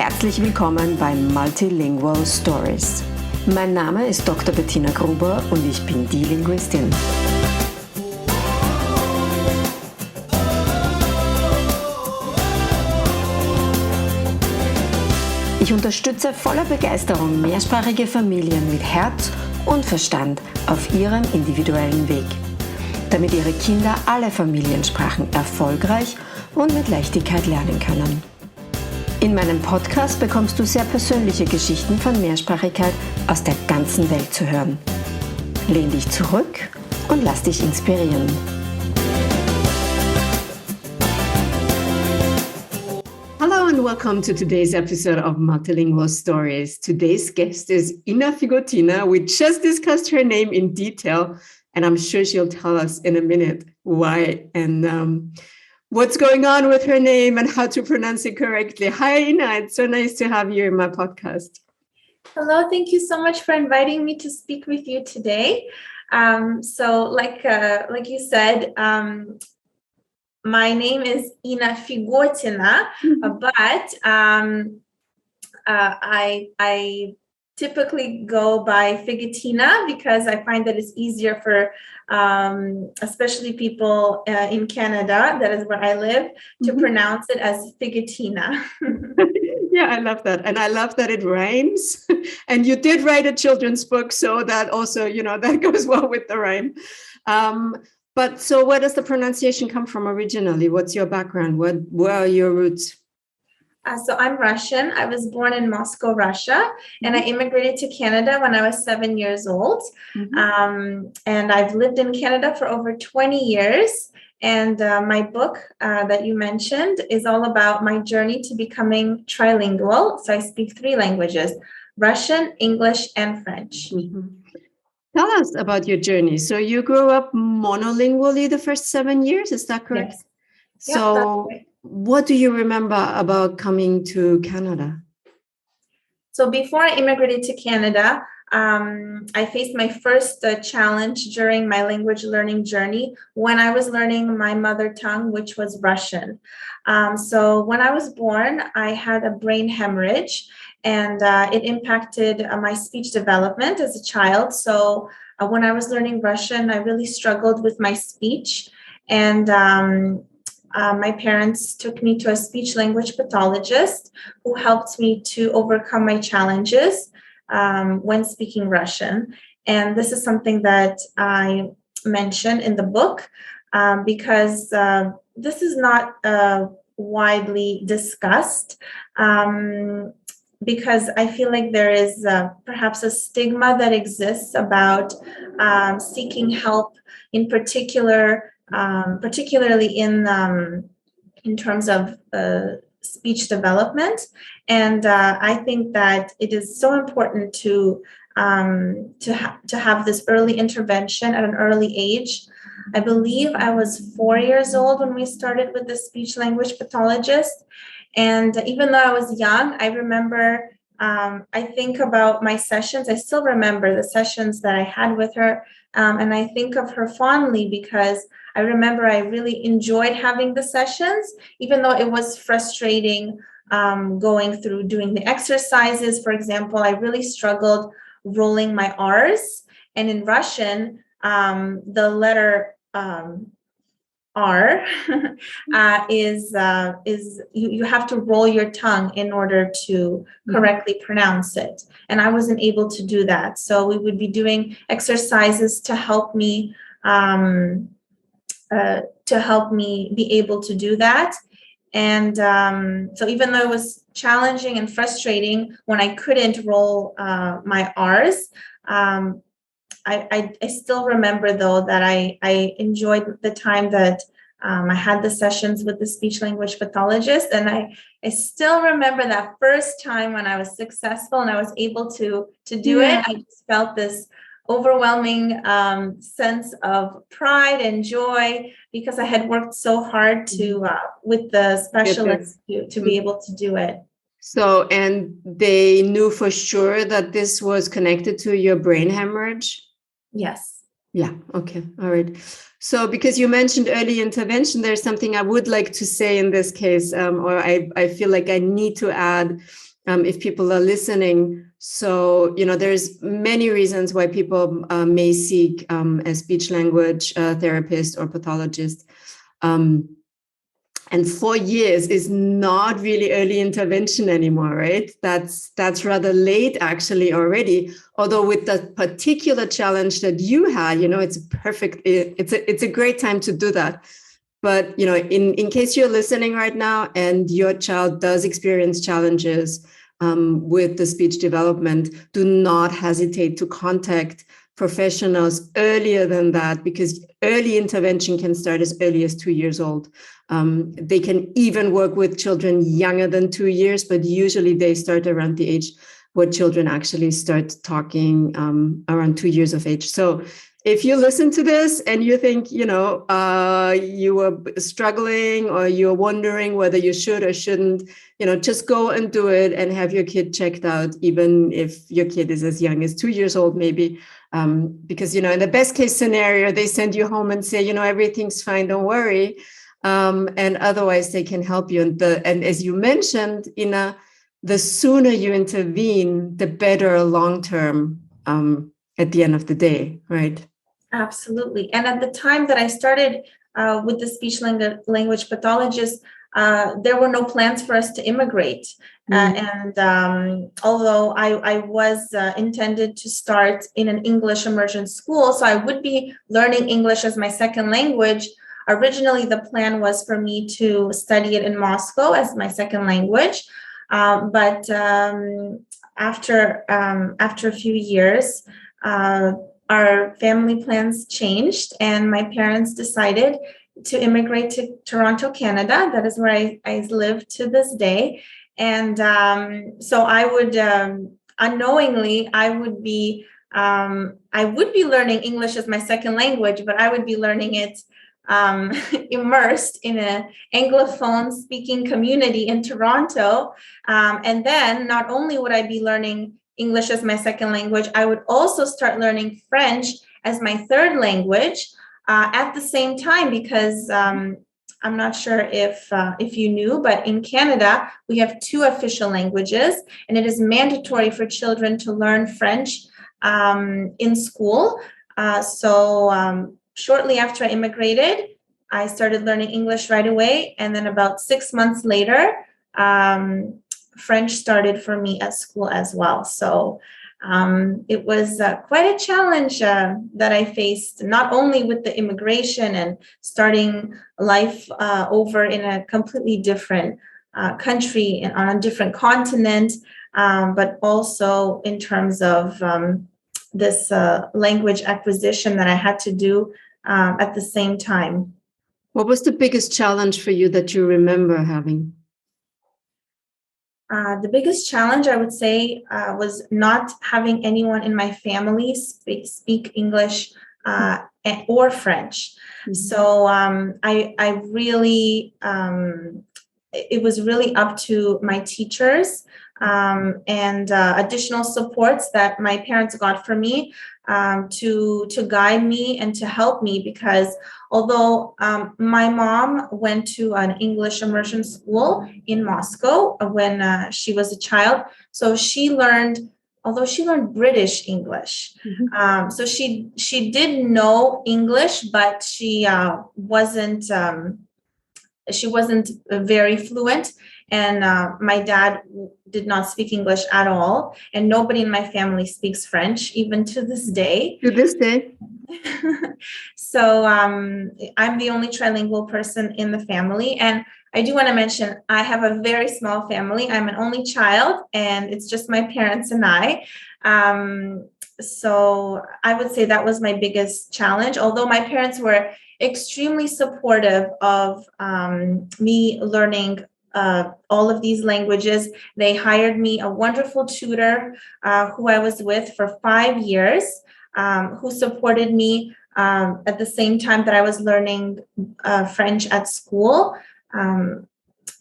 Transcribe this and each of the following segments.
Herzlich willkommen bei Multilingual Stories. Mein Name ist Dr. Bettina Gruber und ich bin die Linguistin. Ich unterstütze voller Begeisterung mehrsprachige Familien mit Herz und Verstand auf ihrem individuellen Weg, damit ihre Kinder alle Familiensprachen erfolgreich und mit Leichtigkeit lernen können. In meinem Podcast bekommst du sehr persönliche Geschichten von Mehrsprachigkeit aus der ganzen Welt zu hören. Lehn dich zurück und lass dich inspirieren. Hello and welcome to today's episode of Multilingual Stories. Today's guest is Figotina. We just discussed her name in detail, and I'm sure she'll tell us in a minute why and what's going on with her name and how to pronounce it correctly. Hi, Ina. It's so nice to have you in my podcast. Hello. Thank you so much for inviting me to speak with you today. Like you said, my name is Ina Figotina, but I typically go by Figotina because I find that it's easier for especially people in Canada, that is where I live, to pronounce it as Figotina. Yeah, I love that. And I love that it rhymes. And you did write a children's book, so that also, that goes well with the rhyme. But so where does the pronunciation come from originally? What's your background? Where are your roots? So I'm Russian. I was born in Moscow, Russia, and I immigrated to Canada when I was 7 years old. And I've lived in Canada for over 20 years. And my book that you mentioned is all about my journey to becoming trilingual. So I speak 3 languages: Russian, English, and French. Tell us about your journey. So you grew up monolingually the first 7 years, is that correct? Yes. So that's right. What do you remember about coming to Canada? So before I immigrated to Canada, I faced my first challenge during my language learning journey when I was learning my mother tongue, which was Russian. So when I was born, I had a brain hemorrhage, and it impacted my speech development as a child. So when I was learning Russian, I really struggled with my speech, and my parents took me to a speech language pathologist who helped me to overcome my challenges when speaking Russian. And this is something that I mention in the book because this is not widely discussed because I feel like there is perhaps a stigma that exists about seeking help in particular, particularly in terms of speech development, and I think that it is so important to have this early intervention at an early age. I believe I was 4 years old when we started with the speech language pathologist, and even though I was young, I remember. I think about my sessions. I still remember the sessions that I had with her, and I think of her fondly because I remember I really enjoyed having the sessions, even though it was frustrating going through doing the exercises. For example, I really struggled rolling my R's. And in Russian, the letter R is you have to roll your tongue in order to correctly pronounce it. And I wasn't able to do that. So we would be doing exercises to help me be able to do that. And so even though it was challenging and frustrating when I couldn't roll my R's, I still remember, though, that I enjoyed the time that I had the sessions with the speech language pathologist. And I still remember that first time when I was successful and I was able to do it. I just felt this overwhelming sense of pride and joy because I had worked so hard to with the specialists to be able to do it. So, and they knew for sure that this was connected to your brain hemorrhage? Yes. Yeah. Okay. All right. So, because you mentioned early intervention, there's something I would like to say in this case, or I feel like I need to add if people are listening. So, there's many reasons why people may seek a speech language therapist or pathologist. And 4 years is not really early intervention anymore, right? That's rather late actually already. Although with the particular challenge that you had, it's a great time to do that. But, in case you're listening right now and your child does experience challenges with the speech development, do not hesitate to contact professionals earlier than that, because early intervention can start as early as 2 years old. They can even work with children younger than 2 years, but usually they start around the age where children actually start talking around 2 years of age. So if you listen to this and you think, you were struggling or you're wondering whether you should or shouldn't, just go and do it and have your kid checked out, even if your kid is as young as 2 years old, maybe. Because, in the best case scenario, they send you home and say, everything's fine, don't worry. And otherwise they can help you. And as you mentioned, the sooner you intervene, the better long-term at the end of the day, right? Absolutely. And at the time that I started with the speech language pathologist, there were no plans for us to immigrate. And although I was intended to start in an English immersion school, so I would be learning English as my second language. Originally, the plan was for me to study it in Moscow as my second language. But after a few years, our family plans changed, and my parents decided to immigrate to Toronto, Canada. That is where I live to this day. And so I would unknowingly, I would be learning English as my second language, but I would be learning it immersed in an Anglophone speaking community in Toronto. And then not only would I be learning English as my second language, I would also start learning French as my third language at the same time, because I'm not sure if you knew, but in Canada, we have 2 official languages, and it is mandatory for children to learn French in school. So shortly after I immigrated, I started learning English right away. And then about 6 months later, French started for me at school as well. So it was quite a challenge that I faced, not only with the immigration and starting life over in a completely different country and on a different continent, but also in terms of this language acquisition that I had to do at the same time. What was the biggest challenge for you that you remember having? The biggest challenge, I would say, was not having anyone in my family speak English or French. Mm-hmm. So I really, it was really up to my teachers and additional supports that my parents got for me to guide me and to help me, because although my mom went to an English immersion school in Moscow when she was a child, so although she learned British English. Mm-hmm. So she did know English, but she wasn't very fluent. And my dad did not speak English at all. And nobody in my family speaks French, even to this day. To this day. So I'm the only trilingual person in the family. And I do want to mention, I have a very small family. I'm an only child, and it's just my parents and I. So I would say that was my biggest challenge, although my parents were extremely supportive of me learning all of these languages. They hired me a wonderful tutor who I was with for 5 years, who supported me at the same time that I was learning French at school.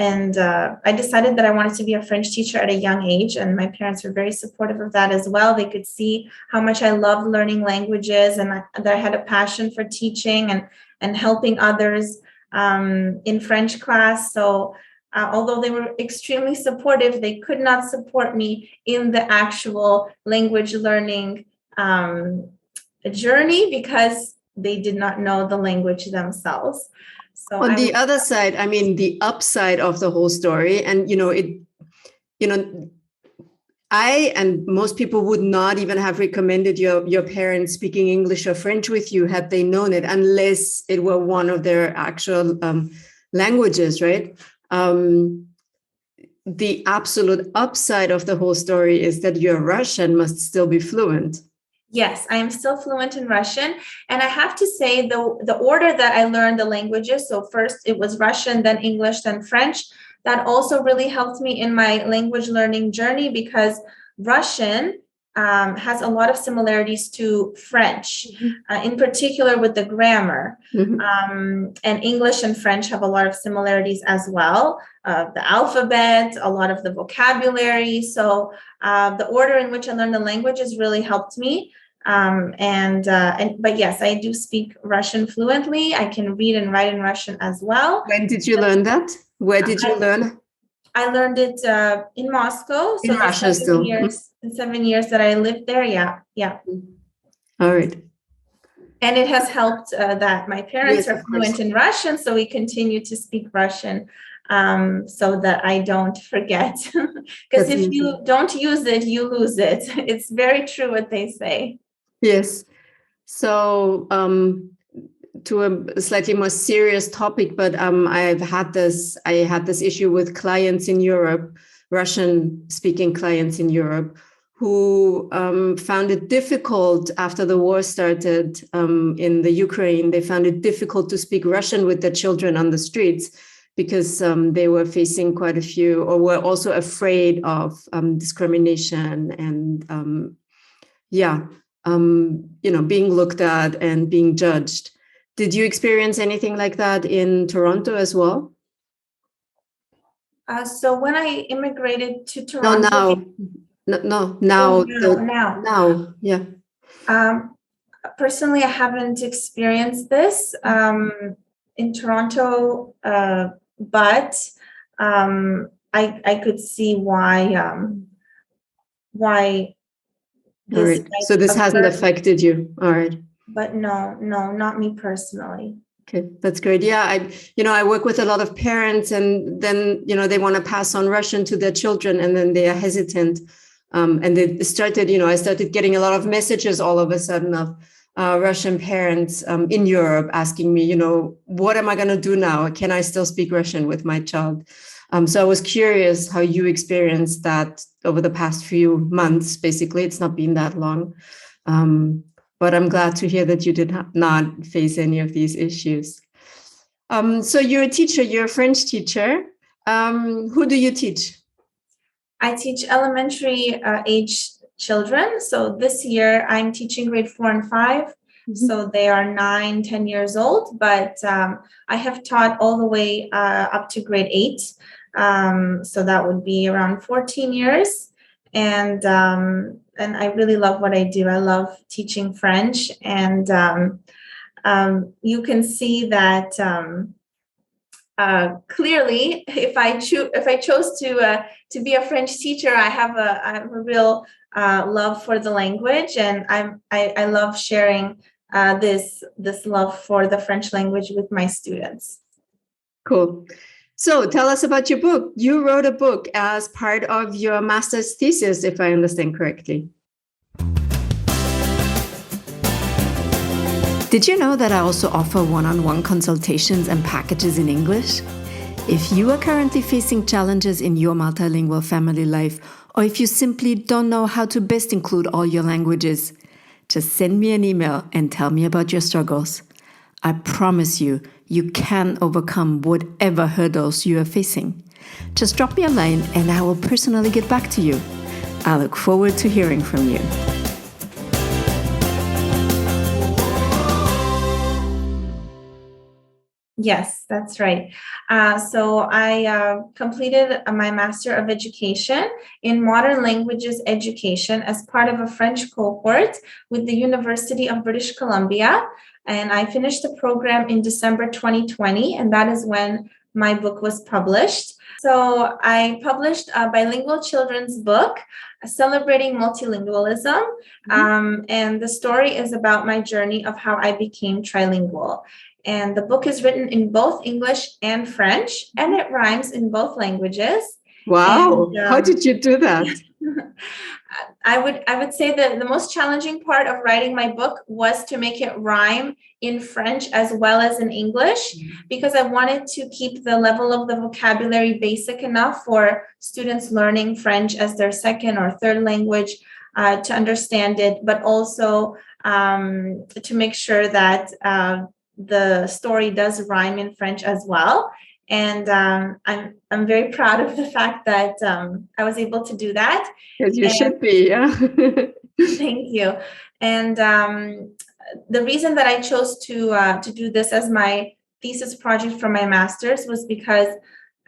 And I decided that I wanted to be a French teacher at a young age, and my parents were very supportive of that as well. They could see how much I loved learning languages, and that I had a passion for teaching and helping others in French class. So although they were extremely supportive, they could not support me in the actual language learning journey because they did not know the language themselves. So on the other side, I mean, the upside of the whole story, and I and most people would not even have recommended your parents speaking English or French with you had they known it, unless it were one of their actual languages, right? The absolute upside of the whole story is that your Russian must still be fluent. Yes, I am still fluent in Russian. And I have to say the order that I learned the languages, so first it was Russian, then English, then French, that also really helped me in my language learning journey because Russian has a lot of similarities to French, in particular with the grammar. And English and French have a lot of similarities as well. The alphabet, a lot of the vocabulary. So the order in which I learned the languages really helped me. But yes, I do speak Russian fluently. I can read and write in Russian as well. When did you learn that? Where did you learn? I learned it in Moscow. So in Russia still. The 7 years that I lived there. Yeah. All right. And it has helped that my parents are fluent in Russian, so we continue to speak Russian so that I don't forget. Because if you don't use it, you lose it. It's very true what they say. Yes. So to a slightly more serious topic, but I had this issue with clients in Europe, Russian-speaking clients in Europe, who found it difficult after the war started in the Ukraine. They found it difficult to speak Russian with their children on the streets because they were facing quite a few, or were also afraid of discrimination and being looked at and being judged. Did you experience anything like that in Toronto as well? So when I immigrated to Toronto... Now, yeah. Personally, I haven't experienced this in Toronto, but I could see why this. So this hasn't affected you, all right? But no, not me personally. Okay, that's great. Yeah, I work with a lot of parents, and then they want to pass on Russian to their children, and then they are hesitant. And they started, I started getting a lot of messages all of a sudden of Russian parents in Europe asking me, what am I going to do now? Can I still speak Russian with my child? So I was curious how you experienced that over the past few months. Basically, it's not been that long. But I'm glad to hear that you did not face any of these issues. So you're a teacher, you're a French teacher. Who do you teach? I teach elementary age children. So this year I'm teaching grade 4 and 5. So they are 9, 10 years old, but I have taught all the way up to grade 8. So that would be around 14 years. And I really love what I do. I love teaching French. And you can see that clearly, if I chose to be a French teacher, I have a real love for the language, and I love sharing this love for the French language with my students. Cool. So tell us about your book. You wrote a book as part of your master's thesis, if I understand correctly. Did you know that I also offer one-on-one consultations and packages in English? If you are currently facing challenges in your multilingual family life, or if you simply don't know how to best include all your languages, just send me an email and tell me about your struggles. I promise you, you can overcome whatever hurdles you are facing. Just drop me a line and I will personally get back to you. I look forward to hearing from you. Yes, that's right. So I completed my Master of Education in Modern Languages Education as part of a French cohort with the University of British Columbia. And I finished the program in December 2020, and that is when my book was published. So I published a bilingual children's book celebrating multilingualism. And the story is about my journey of how I became trilingual. And the book is written in both English and French, and it rhymes in both languages. Wow. How did you do that? I would say that the most challenging part of writing my book was to make it rhyme in French as well as in English, because I wanted to keep the level of the vocabulary basic enough for students learning French as their second or third language to understand it, but also to make sure that the story does rhyme in French as well. And I'm very proud of the fact that I was able to do that. As you should be, yeah. Thank you. And the reason that I chose to do this as my thesis project for my master's was because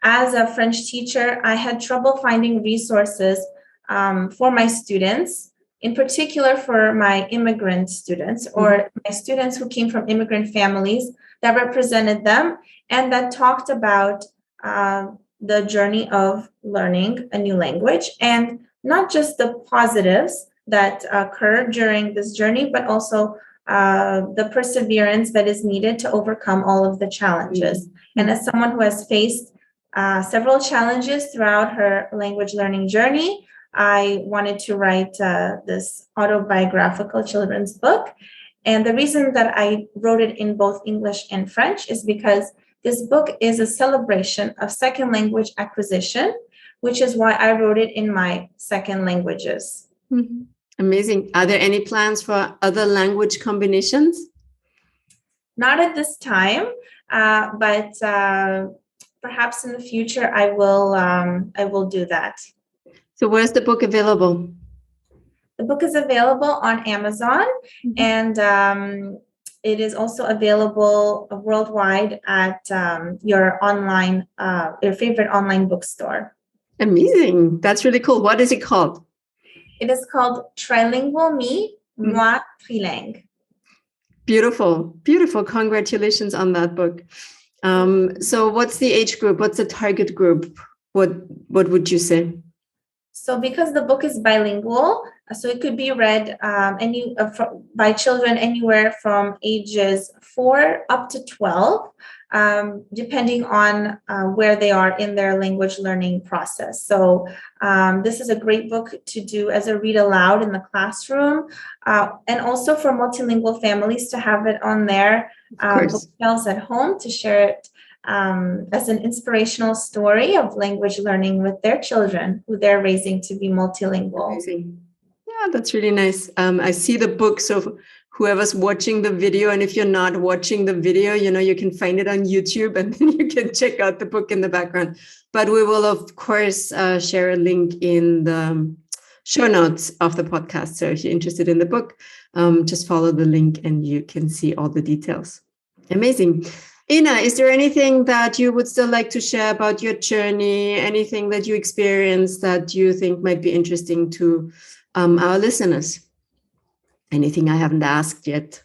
as a French teacher, I had trouble finding resources for my students, in particular for my immigrant students or my students who came from immigrant families that represented them and that talked about the journey of learning a new language, and not just the positives that occur during this journey, but also the perseverance that is needed to overcome all of the challenges. And as someone who has faced several challenges throughout her language learning journey, I wanted to write this autobiographical children's book. And the reason that I wrote it in both English and French is because this book is a celebration of second language acquisition, which is why I wrote it in my second languages. Amazing. Are there any plans for other language combinations? Not at this time, but perhaps in the future I will do that. So where's the book available? The book is available on Amazon, and it is also available worldwide at your favorite online bookstore. Amazing. That's really cool. What is it called? It is called Trilingual Me, Moi Trilingue. Beautiful. Beautiful. Congratulations on that book. So what's the age group? What's the target group? What would you say? So because the book is bilingual, so it could be read by children anywhere from ages 4 up to 12, depending on where they are in their language learning process. So this is a great book to do as a read aloud in the classroom, and also for multilingual families to have it on their bookshelves at home to share it as an inspirational story of language learning with their children who they're raising to be multilingual. Amazing. Yeah, that's really nice. I see the book. So whoever's watching the video, and if you're not watching the video, you can find it on YouTube and then you can check out the book in the background. But we will, of course, share a link in the show notes of the podcast. So if you're interested in the book, just follow the link and you can see all the details. Amazing. Ina, is there anything that you would still like to share about your journey? Anything that you experienced that you think might be interesting to our listeners? Anything I haven't asked yet?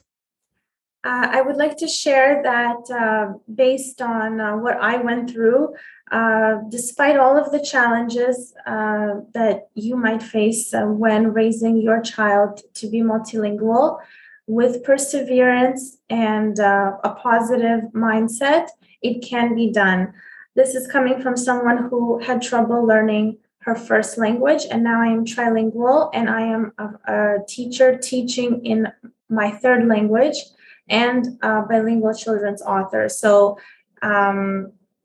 I would like to share that based on what I went through, despite all of the challenges that you might face when raising your child to be multilingual, with perseverance and a positive mindset, it can be done. This is coming from someone who had trouble learning her first language, and now I am trilingual, and I am a teacher teaching in my third language and a bilingual children's author. So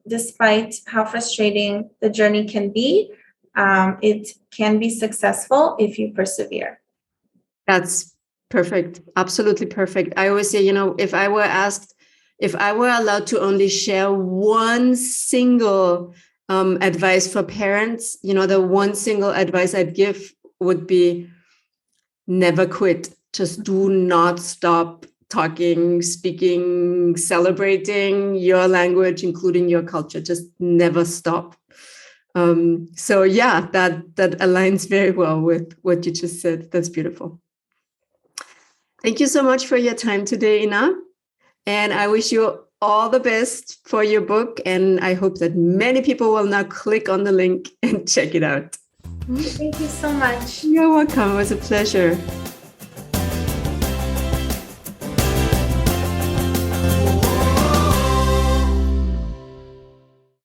despite how frustrating the journey can be, it can be successful if you persevere. That's perfect. Absolutely perfect. I always say, if I were allowed to only share one single advice for parents, the one single advice I'd give would be never quit. Just do not stop talking, speaking, celebrating your language, including your culture. Just never stop. So yeah, that aligns very well with what you just said. That's beautiful. Thank you so much for your time today, Ina. And I wish you all the best for your book, and I hope that many people will now click on the link and check it out. Thank you so much. You're welcome. It was a pleasure.